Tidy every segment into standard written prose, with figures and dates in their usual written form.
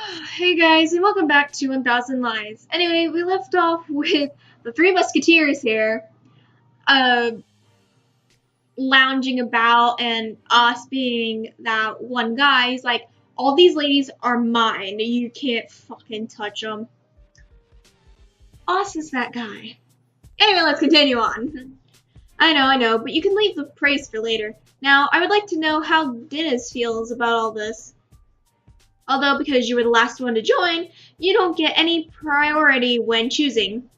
Hey guys, and welcome back to 1000 Lies. Anyway, we left off with the Three Musketeers here, uh, lounging about, and us being that one guy. He's like, all these ladies are mine. You can't fucking touch them. Us is that guy. Anyway, let's continue on. I know, but you can leave the praise for later. Now, I would like to know how Dennis feels about all this. Although, because you were the last one to join, you don't get any priority when choosing.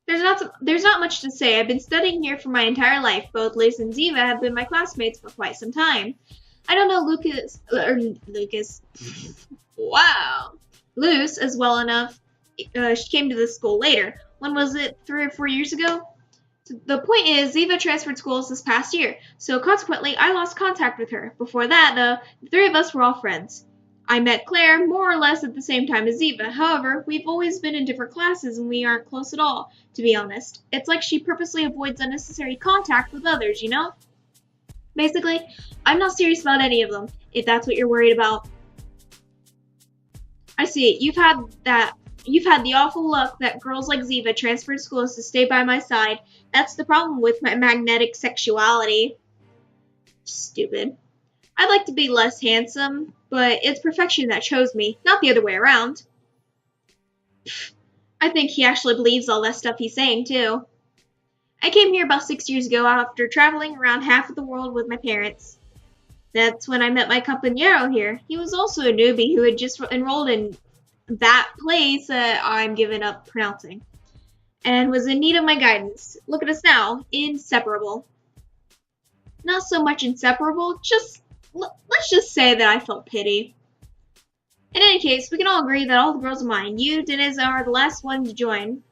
There's not much to say. I've been studying here for my entire life. Both Liz and Ziva have been my classmates for quite some time. I don't know Lucas. Wow. Luce as well enough. She came to this school later. When was it? 3 or 4 years ago? The point is, Ziva transferred schools this past year, so consequently I lost contact with her. Before that, though, the three of us were all friends. I met Claire more or less at the same time as Ziva. However, we've always been in different classes and we aren't close at all, to be honest. It's like she purposely avoids unnecessary contact with others, you know? Basically, I'm not serious about any of them, if that's what you're worried about. I see. You've had the awful luck that girls like Ziva transferred schools to stay by my side. That's the problem with my magnetic sexuality. Stupid. I'd like to be less handsome, but it's perfection that chose me, not the other way around. I think he actually believes all that stuff he's saying, too. I came here about 6 years ago after traveling around half of the world with my parents. That's when I met my compañero here. He was also a newbie who had just enrolled in that place that I'm giving up pronouncing, and was in need of my guidance. Look at us now, inseparable. Not so much inseparable, let's just say that I felt pity. In any case, we can all agree that all the girls are mine. You, Dennis, are the last one to join,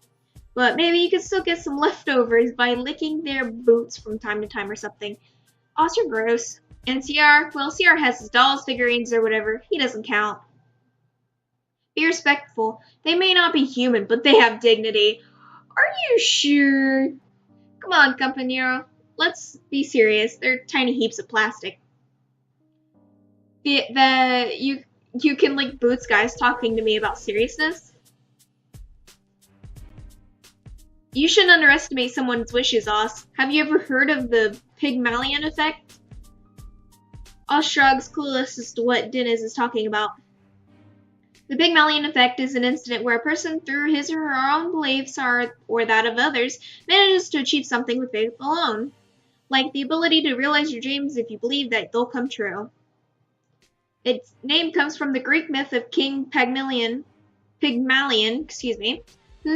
but maybe you could still get some leftovers by licking their boots from time to time or something. Oz, you're gross. And CR, well, CR has his dolls, figurines, or whatever. He doesn't count. Be respectful. They may not be human, but they have dignity. Are you sure? Come on, compañero. Let's be serious. They're tiny heaps of plastic. You can lick boots, guys, talking to me about seriousness? You shouldn't underestimate someone's wishes, Oz. Have you ever heard of the Pygmalion effect? Oz shrugs, clueless as to what Dennis is talking about. The Pygmalion effect is an incident where a person, through his or her own beliefs or that of others, manages to achieve something with faith alone, like the ability to realize your dreams if you believe that they'll come true. Its name comes from the Greek myth of King Pygmalion, who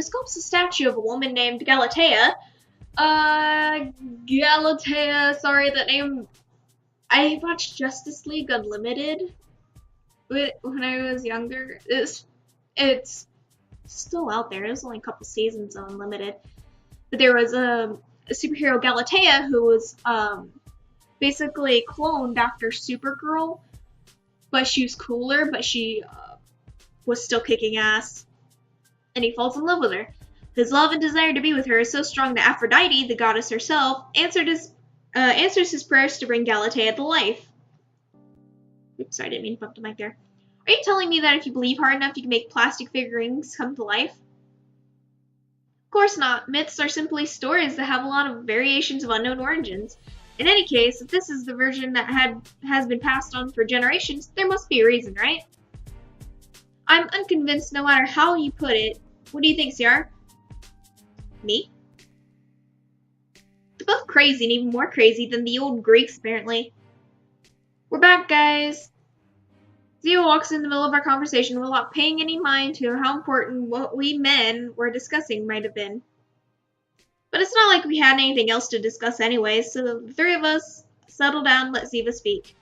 sculpts a statue of a woman named Galatea. Galatea, sorry, that name. I watched Justice League Unlimited when I was younger. It's still out there. There's only a couple seasons of Unlimited. But there was a superhero, Galatea, who was basically cloned after Supergirl, but she was cooler, but she was still kicking ass. And he falls in love with her. His love and desire to be with her is so strong that Aphrodite, the goddess herself, answers his prayers to bring Galatea to life. Oops, sorry, I didn't mean to bump the mic there. Are you telling me that if you believe hard enough, you can make plastic figurines come to life? Of course not. Myths are simply stories that have a lot of variations of unknown origins. In any case, if this is the version that has been passed on for generations, there must be a reason, right? I'm unconvinced no matter how you put it. What do you think, CR? Me? They're both crazy and even more crazy than the old Greeks, apparently. We're back, guys. Zio walks in the middle of our conversation without paying any mind to how important what we men were discussing might have been. But it's not like we had anything else to discuss anyway, so the three of us settle down and let Ziva speak.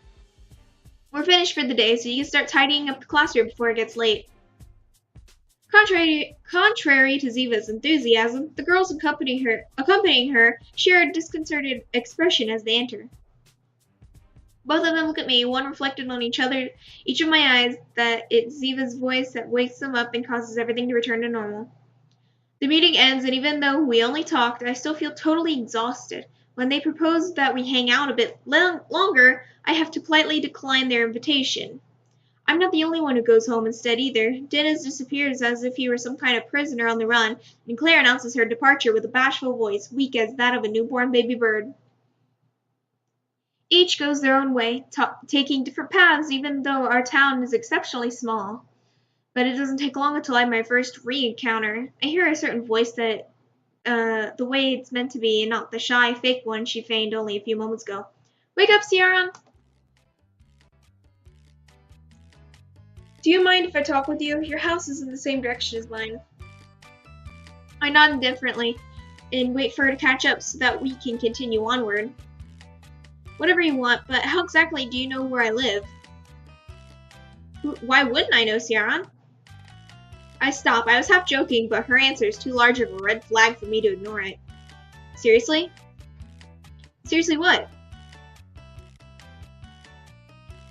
We're finished for the day, so you can start tidying up the classroom before it gets late. Contrary to Ziva's enthusiasm, the girls accompanying her share a disconcerted expression as they enter. Both of them look at me, one reflected on each other, each of my eyes, that it's Ziva's voice that wakes them up and causes everything to return to normal. The meeting ends, and even though we only talked, I still feel totally exhausted. When they propose that we hang out a bit longer, I have to politely decline their invitation. I'm not the only one who goes home instead either. Dennis disappears as if he were some kind of prisoner on the run, and Claire announces her departure with a bashful voice, weak as that of a newborn baby bird. Each goes their own way, taking different paths even though our town is exceptionally small. But it doesn't take long until I have my first re-encounter. I hear a certain voice that, the way it's meant to be, and not the shy, fake one she feigned only a few moments ago. Wake up, Sierra! Do you mind if I talk with you? Your house is in the same direction as mine. I nod indifferently and wait for her to catch up so that we can continue onward. Whatever you want, but how exactly do you know where I live? Why wouldn't I know, Sierra? I stop. I was half joking, but her answer is too large of a red flag for me to ignore it. Seriously? Seriously what?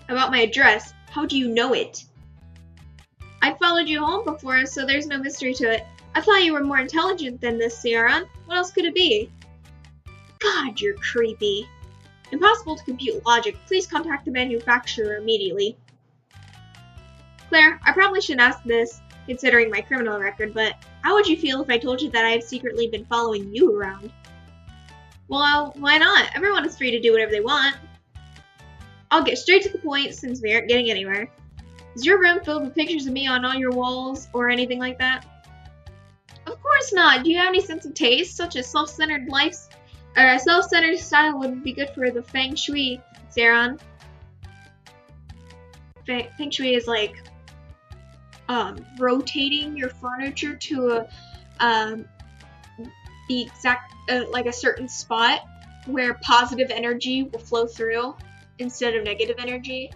About my address. How do you know it? I followed you home before, so there's no mystery to it. I thought you were more intelligent than this, Sierra. What else could it be? God, you're creepy. Impossible to compute logic. Please contact the manufacturer immediately. Claire, I probably shouldn't ask this, considering my criminal record, but how would you feel if I told you that I have secretly been following you around? Well, why not? Everyone is free to do whatever they want. I'll get straight to the point since we aren't getting anywhere. Is your room filled with pictures of me on all your walls or anything like that? Of course not. Do you have any sense of taste? Such a self-centered style would be good for the feng shui, Saran. Feng shui is like rotating your furniture to the exact like a certain spot where positive energy will flow through instead of negative energy.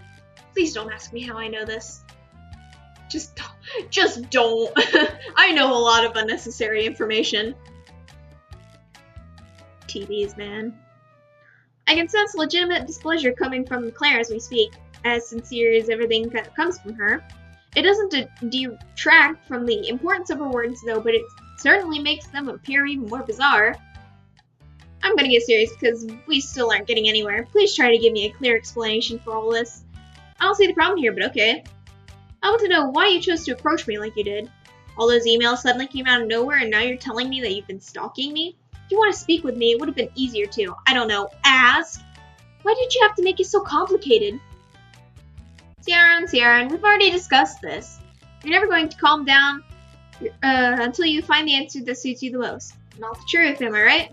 Please don't ask me how I know this. Just don't. I know a lot of unnecessary information. TVs, man. I can sense legitimate displeasure coming from Claire as we speak, as sincere as everything that comes from her. It doesn't detract from the importance of her words, though, but it certainly makes them appear even more bizarre. I'm gonna get serious because we still aren't getting anywhere. Please try to give me a clear explanation for all this. I don't see the problem here, but okay. I want to know why you chose to approach me like you did. All those emails suddenly came out of nowhere and now you're telling me that you've been stalking me? If you want to speak with me, it would have been easier to, I don't know, ask. Why did you have to make it so complicated? Sierra, we've already discussed this. You're never going to calm down until you find the answer that suits you the most. Not the truth, am I right?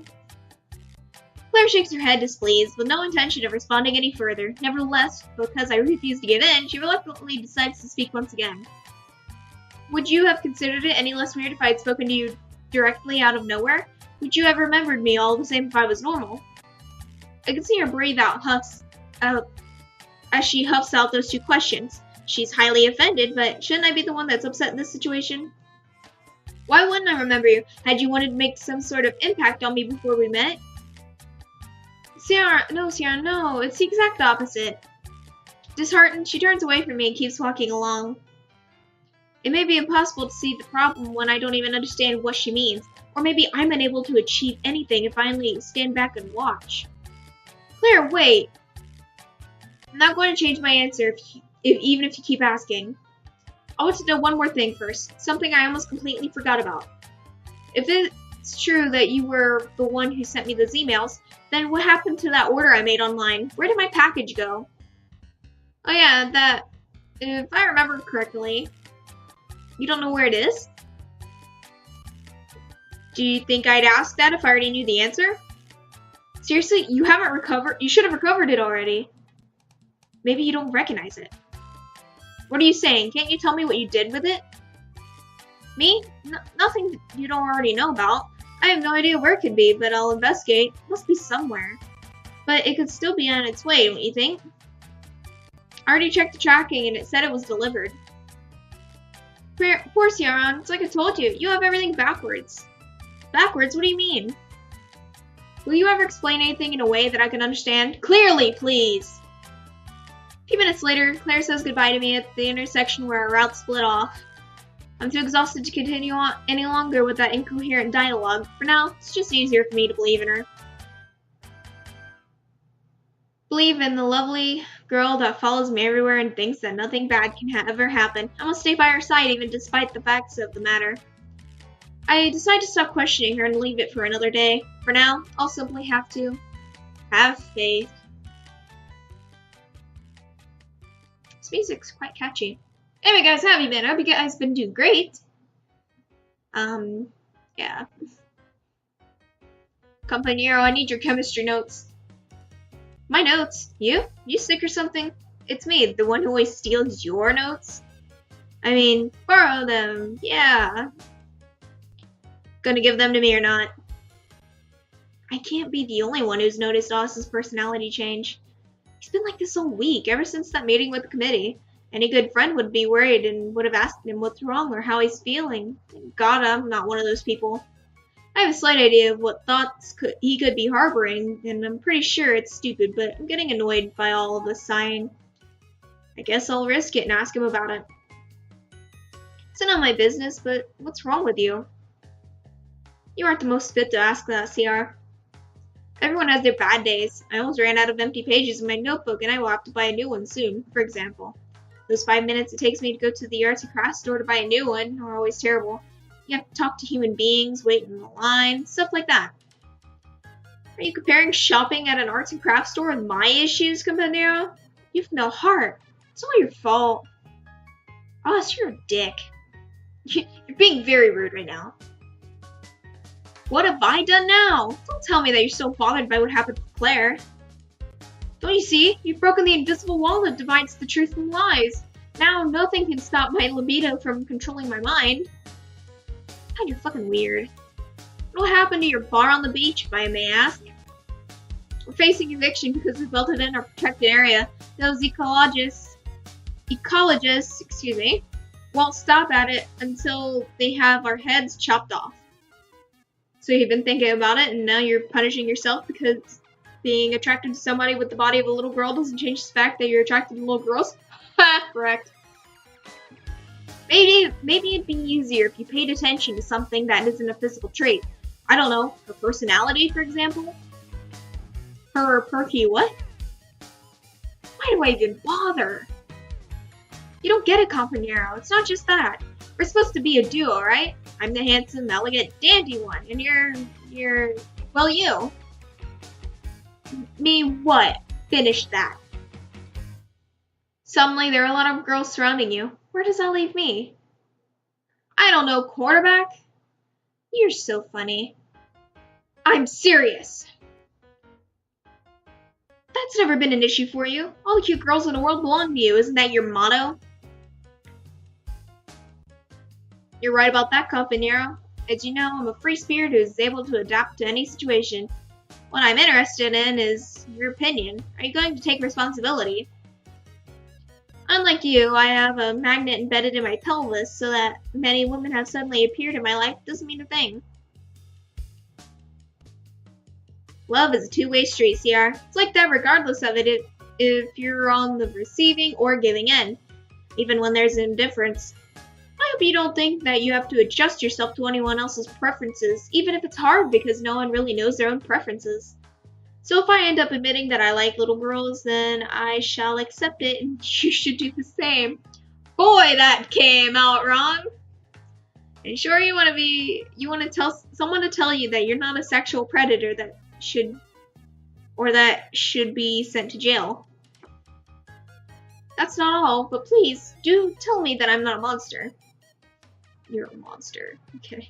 Claire shakes her head displeased, with no intention of responding any further. Nevertheless, because I refuse to give in, she reluctantly decides to speak once again. Would you have considered it any less weird if I had spoken to you directly out of nowhere? Would you have remembered me all the same if I was normal? I can see her breathe out as she huffs out those two questions. She's highly offended, but shouldn't I be the one that's upset in this situation? Why wouldn't I remember you? Had you wanted to make some sort of impact on me before we met? Sierra, no, it's the exact opposite. Disheartened, she turns away from me and keeps walking along. It may be impossible to see the problem when I don't even understand what she means, or maybe I'm unable to achieve anything if I only stand back and watch. Claire, wait! I'm not going to change my answer even if you keep asking. I want to know one more thing first, something I almost completely forgot about. If it's true that you were the one who sent me those emails, then what happened to that order I made online? Where did my package go? Oh yeah, that, if I remember correctly, you don't know where it is? Do you think I'd ask that if I already knew the answer? Seriously, you haven't recovered? You should have recovered it already. Maybe you don't recognize it. What are you saying? Can't you tell me what you did with it? Me? Nothing you don't already know about. I have no idea where it could be, but I'll investigate. It must be somewhere. But it could still be on its way, don't you think? I already checked the tracking and it said it was delivered. Poor Sierra, it's like I told you, you have everything backwards. Backwards? What do you mean? Will you ever explain anything in a way that I can understand? Clearly, please! A few minutes later, Claire says goodbye to me at the intersection where our routes split off. I'm too exhausted to continue on any longer with that incoherent dialogue. For now, it's just easier for me to believe in her. Believe in the lovely girl that follows me everywhere and thinks that nothing bad can ever happen. I will stay by her side even despite the facts of the matter. I decide to stop questioning her and leave it for another day. For now, I'll simply have to have faith. This music's quite catchy. Anyway guys, how have you been? I hope you guys been doing great. Yeah. Compañero, I need your chemistry notes. My notes? You? You sick or something? It's me, the one who always steals your notes. I mean, borrow them, yeah. Gonna give them to me or not? I can't be the only one who's noticed Austin's personality change. He's been like this all week, ever since that meeting with the committee. Any good friend would be worried and would have asked him what's wrong or how he's feeling. Thank God I'm not one of those people. I have a slight idea of what thoughts he could be harboring, and I'm pretty sure it's stupid, but I'm getting annoyed by all of this sighing. I guess I'll risk it and ask him about it. It's not my business, but what's wrong with you? You aren't the most fit to ask that, CR. Everyone has their bad days. I almost ran out of empty pages in my notebook, and I will have to buy a new one soon, for example. Those 5 minutes it takes me to go to the arts and crafts store to buy a new one are always terrible. You have to talk to human beings, wait in the line, stuff like that. Are you comparing shopping at an arts and crafts store with my issues, compañero? You have no heart. It's all your fault. Ross, you're a dick. You're being very rude right now. What have I done now? Don't tell me that you're so bothered by what happened to Claire. Don't you see? You've broken the invisible wall that divides the truth from lies. Now nothing can stop my libido from controlling my mind. God, you're fucking weird. What happened to your bar on the beach, if I may ask? We're facing eviction because we built it in our protected area. Those ecologists, won't stop at it until they have our heads chopped off. So you've been thinking about it, and now you're punishing yourself because being attracted to somebody with the body of a little girl doesn't change the fact that you're attracted to little girls? Ha! Correct. Maybe it'd be easier if you paid attention to something that isn't a physical trait. I don't know, her personality, for example? Her perky what? Why do I even bother? You don't get it, compañero. It's not just that. We're supposed to be a duo, right? I'm the handsome, elegant, dandy one, and you're, well, you. Me what? Finish that. Suddenly, there are a lot of girls surrounding you. Where does that leave me? I don't know, quarterback? You're so funny. I'm serious. That's never been an issue for you. All the cute girls in the world belong to you. Isn't that your motto? You're right about that, compañero. As you know, I'm a free spirit who is able to adapt to any situation. What I'm interested in is your opinion. Are you going to take responsibility? Unlike you, I have a magnet embedded in my pelvis, so that many women have suddenly appeared in my life doesn't mean a thing. Love is a two-way street, CR. It's like that regardless of it if you're on the receiving or giving end, even when there's indifference. I hope you don't think that you have to adjust yourself to anyone else's preferences, even if it's hard because no one really knows their own preferences. So if I end up admitting that I like little girls, then I shall accept it and you should do the same. Boy, that came out wrong. And sure you want to tell someone to tell you that you're not a sexual predator that should be sent to jail. That's not all, but please do tell me that I'm not a monster. You're a monster. Okay.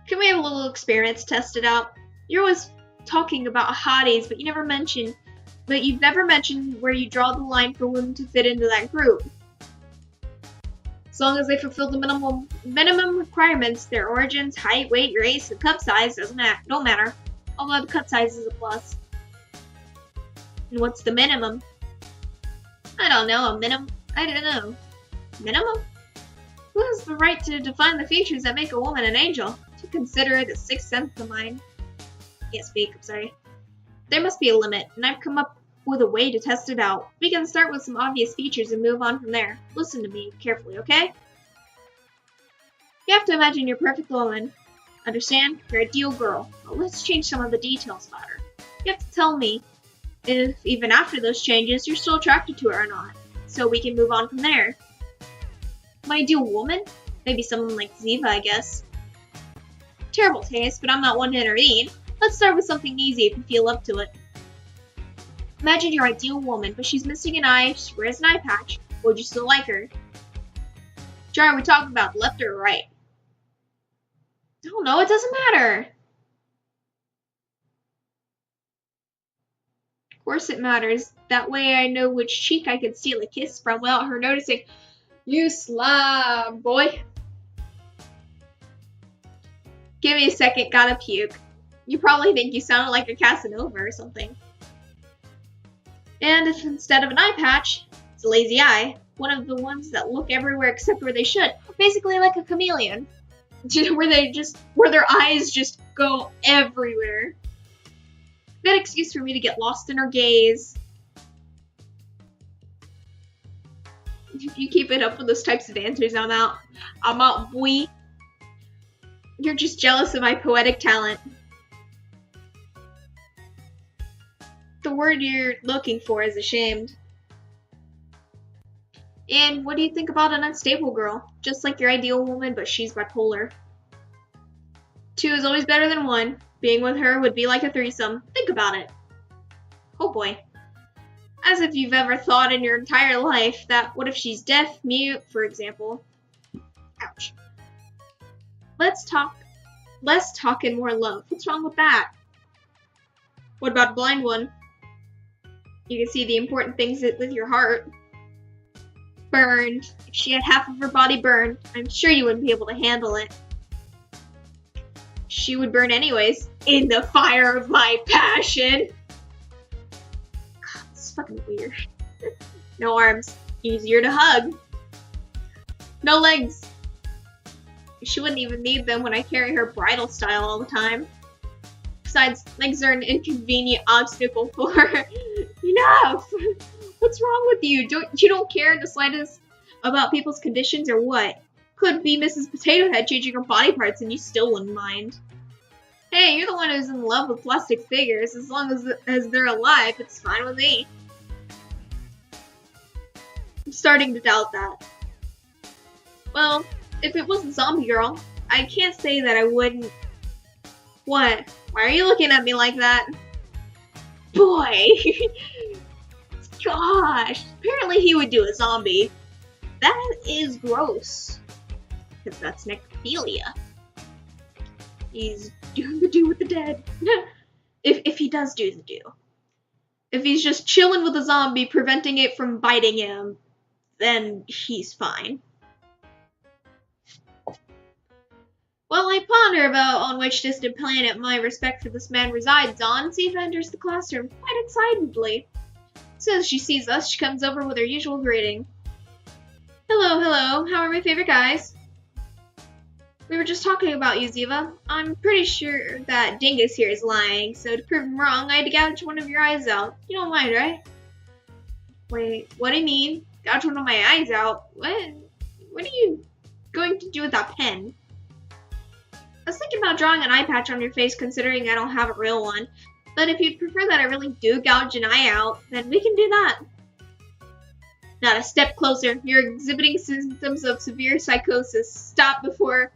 Can we have a little experiment to test it out? You're always talking about hotties, but you've never mentioned where you draw the line for women to fit into that group. As long as they fulfill the minimum requirements, their origins, height, weight, race, and cup size don't matter. Although the cup size is a plus. And what's the minimum? I don't know. Minimum? Who has the right to define the features that make a woman an angel? To consider it a sixth sense of mine. Can't speak, I'm sorry. There must be a limit, and I've come up with a way to test it out. We can start with some obvious features and move on from there. Listen to me carefully, okay? You have to imagine your perfect woman. Understand? Your ideal girl. Well, let's change some of the details about her. You have to tell me if even after those changes you're still attracted to her or not, so we can move on from there. My ideal woman? Maybe someone like Ziva, I guess. Terrible taste, but I'm not one to intervene. Let's start with something easy if you feel up to it. Imagine your ideal woman, but she's missing an eye, she wears an eye patch. Would you still like her? Jar, are we talking about left or right? I don't know, it doesn't matter. Of course it matters. That way I know which cheek I can steal a kiss from without her noticing. You slime, boy. Give me a second, gotta puke. You probably think you sounded like a Casanova or something. And if instead of an eye patch, it's a lazy eye, one of the ones that look everywhere except where they should. Basically like a chameleon. Where their eyes just go everywhere. Good excuse for me to get lost in her gaze. If you keep it up with those types of answers, I'm out. I'm out, boy. You're just jealous of my poetic talent. The word you're looking for is ashamed. And what do you think about an unstable girl? Just like your ideal woman, but she's bipolar. 2 is always better than 1. Being with her would be like a threesome. Think about it. Oh boy. As if you've ever thought in your entire life that what if she's deaf, mute, for example. Ouch. Let's talk in more love. What's wrong with that? What about a blind one? You can see the important things with your heart. Burned. If she had half of her body burned, I'm sure you wouldn't be able to handle it. She would burn anyways. In the fire of my passion. God, this is fucking weird. No arms. Easier to hug. No legs. She wouldn't even need them when I carry her bridal style all the time. Besides, legs are an inconvenient obstacle for her. Enough! What's wrong with you? You don't care in the slightest about people's conditions or what? Could be Mrs. Potato Head changing her body parts and you still wouldn't mind. Hey, you're the one who's in love with plastic figures. As long as they're alive, it's fine with me. I'm starting to doubt that. Well, if it was a zombie girl, I can't say that I wouldn't. What? Why are you looking at me like that? Boy! Gosh! Apparently he would do a zombie. That is gross. Because that's necrophilia. He's doing the do with the dead. if he does do the do. If he's just chilling with a zombie, preventing it from biting him, then he's fine. Well, I ponder about on which distant planet my respect for this man resides on. Ziva enters the classroom quite excitedly. As soon as she sees us, she comes over with her usual greeting. Hello, hello. How are my favorite guys? We were just talking about you, Ziva. I'm pretty sure that Dingus here is lying, so to prove him wrong, I had to gouge one of your eyes out. You don't mind, right? Wait, what do you mean? Gouge one of my eyes out? What are you going to do with that pen? I was thinking about drawing an eye patch on your face considering I don't have a real one. But if you'd prefer that I really do gouge an eye out, then we can do that. Not a step closer. You're exhibiting symptoms of severe psychosis. Stop before...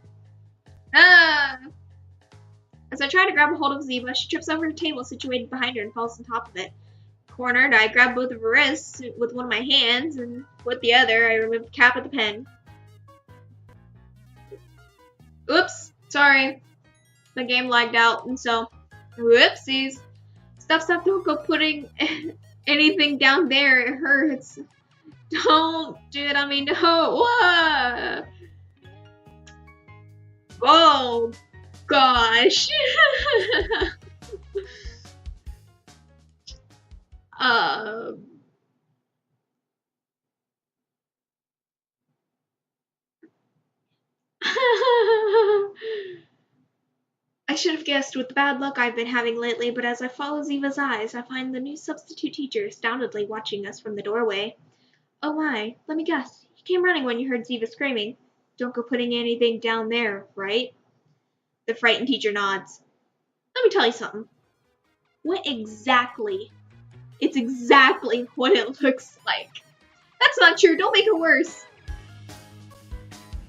Ah! As I try to grab a hold of Ziva, she trips over a table situated behind her and falls on top of it. Cornered, I grab both of her wrists with one of my hands, and with the other, I remove the cap of the pen. Oops! Sorry. My game lagged out, and so, whoopsies. Stop, don't go putting anything down there, it hurts. Don't do it on me, no. Whoa. Oh, gosh. I should have guessed with the bad luck I've been having lately, but as I follow Ziva's eyes, I find the new substitute teacher astoundedly watching us from the doorway. Oh my, let me guess. You came running when you heard Ziva screaming. Don't go putting anything down there, right? The frightened teacher nods. Let me tell you something. What exactly It's exactly what it looks like. That's not true. Don't make it worse.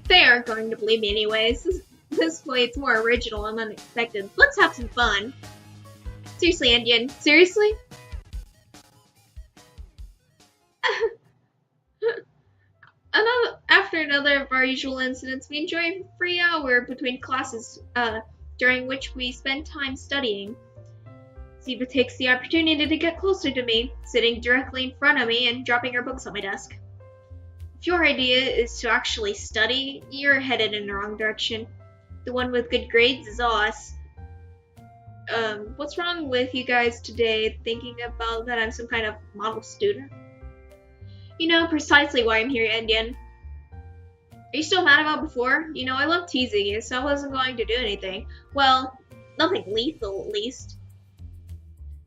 They aren't going to believe me anyways. This way it's more original and unexpected. Let's have some fun. Seriously, Indian. Seriously? After another of our usual incidents, we enjoy a free hour between classes, during which we spend time studying. Ziva takes the opportunity to get closer to me, sitting directly in front of me and dropping her books on my desk. If your idea is to actually study, you're headed in the wrong direction. The one with good grades is us. What's wrong with you guys today, thinking about that I'm some kind of model student? You know precisely why I'm here, Indian. Are you still mad about before? You know, I love teasing you, so I wasn't going to do anything. Well, nothing lethal, at least.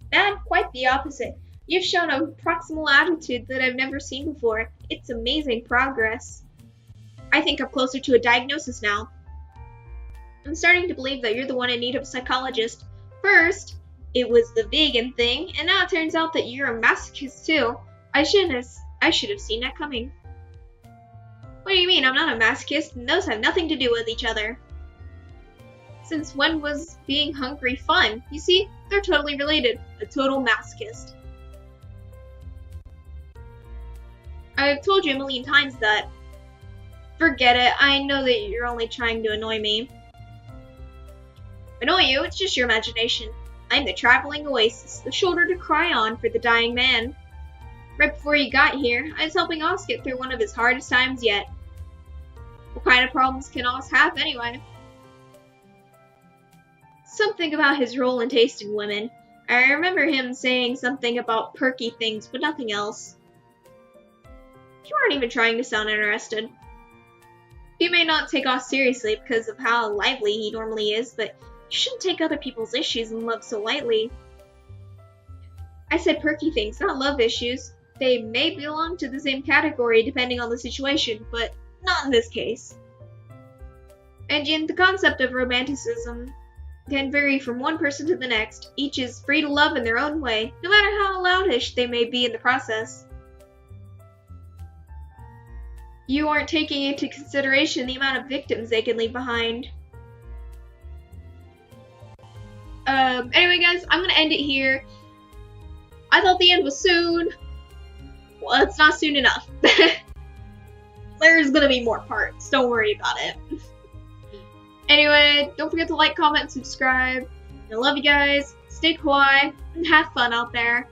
Bad? Quite the opposite. You've shown a proximal attitude that I've never seen before. It's amazing progress. I think I'm closer to a diagnosis now. I'm starting to believe that you're the one in need of a psychologist. First, it was the vegan thing, and now it turns out that you're a masochist too. I should have seen that coming. What do you mean? I'm not a masochist, and those have nothing to do with each other. Since when was being hungry fun? You see, they're totally related. A total masochist. I've told you a million times that. Forget it. I know that you're only trying to annoy me. Annoy you? It's just your imagination. I'm the traveling oasis, the shoulder to cry on for the dying man. Right before you got here, I was helping Oz get through one of his hardest times yet. What kind of problems can Oz have anyway? Something about his role and taste in women. I remember him saying something about perky things, but nothing else. You aren't even trying to sound interested. You may not take Oz seriously because of how lively he normally is, but you shouldn't take other people's issues and love so lightly. I said perky things, not love issues. They may belong to the same category depending on the situation, but not in this case. And yet, the concept of romanticism can vary from one person to the next. Each is free to love in their own way, no matter how loutish they may be in the process. You aren't taking into consideration the amount of victims they can leave behind. Anyway guys, I'm gonna end it here. I thought the end was soon. Well, it's not soon enough. There's gonna be more parts, don't worry about it. Anyway, don't forget to like, comment, and subscribe. I love you guys, stay kawaii, and have fun out there.